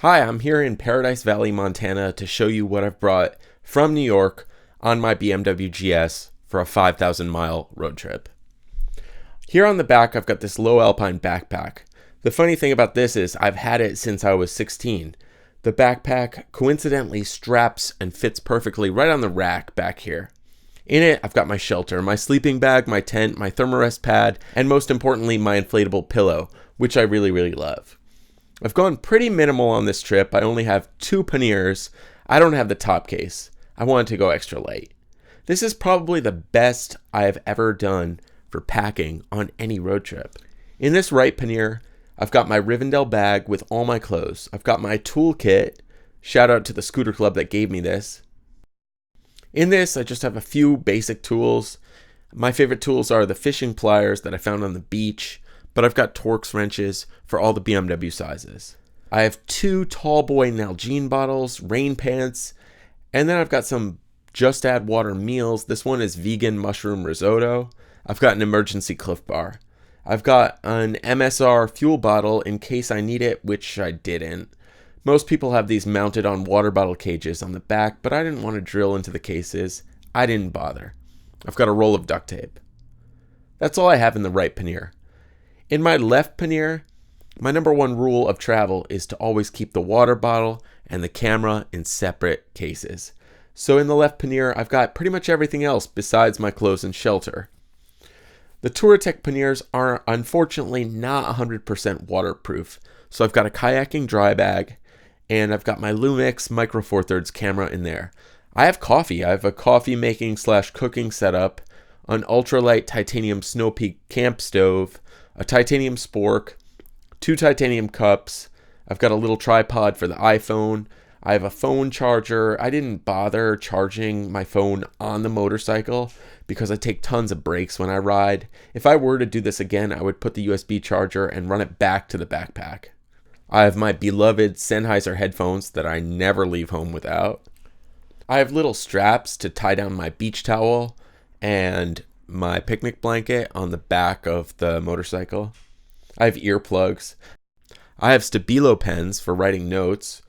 Hi, I'm here in Paradise Valley, Montana to show you what I've brought from New York on my BMW GS for a 5,000 mile road trip. Here on the back, I've got this low alpine backpack. The funny thing about this is I've had it since I was 16. The backpack coincidentally straps and fits perfectly right on the rack back here. In it, I've got my shelter, my sleeping bag, my tent, my thermarest pad, and most importantly, my inflatable pillow, which I really love. I've gone pretty minimal on this trip. I only have 2 panniers. I don't have the top case. I wanted to go extra light. This is probably the best I have ever done for packing on any road trip. In this right pannier, I've got my Rivendell bag with all my clothes. I've got my toolkit. Shout out to the scooter club that gave me this. In this, I just have a few basic tools. My favorite tools are the fishing pliers that I found on the beach, but I've got Torx wrenches for all the BMW sizes. I have 2 tall boy Nalgene bottles, rain pants, and then I've got some Just Add Water meals. This one is vegan mushroom risotto. I've got an emergency Cliff Bar. I've got an MSR fuel bottle in case I need it, which I didn't. Most people have these mounted on water bottle cages on the back, but I didn't want to drill into the cases. I didn't bother. I've got a roll of duct tape. That's all I have in the right pannier. In my left pannier, my number 1 rule of travel is to always keep the water bottle and the camera in separate cases. So in the left pannier, I've got pretty much everything else besides my clothes and shelter. The Touratech panniers are unfortunately not 100% waterproof, so I've got a kayaking dry bag, and I've got my Lumix Micro Four Thirds camera in there. I have coffee. I have a coffee making / cooking setup, an ultralight titanium Snow Peak camp stove, a titanium spork, 2 titanium cups. I've got a little tripod for the iPhone. I have a phone charger. I didn't bother charging my phone on the motorcycle because I take tons of breaks when I ride. If I were to do this again, I would put the USB charger and run it back to the backpack. I have my beloved Sennheiser headphones that I never leave home without. I have little straps to tie down my beach towel and my picnic blanket on the back of the motorcycle. I have earplugs. I have Stabilo pens for writing notes.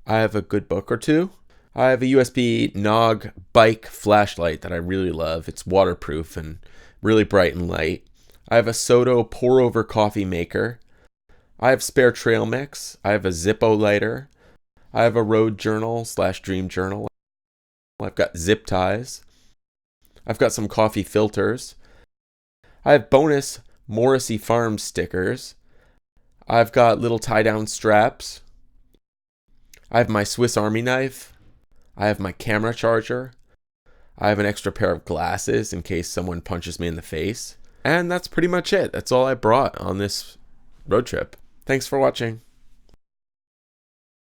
I have a good book or 2. I have a USB Nog bike flashlight that I really love. It's waterproof and really bright and light. I have a Soto pour-over coffee maker. I have spare trail mix. I have a Zippo lighter. I have a road journal / dream journal. I've got zip ties. I've got some coffee filters. I have bonus Morrissey Farms stickers. I've got little tie-down straps. I have my Swiss Army knife. I have my camera charger. I have an extra pair of glasses in case someone punches me in the face. And that's pretty much it. That's all I brought on this road trip. Thanks for watching.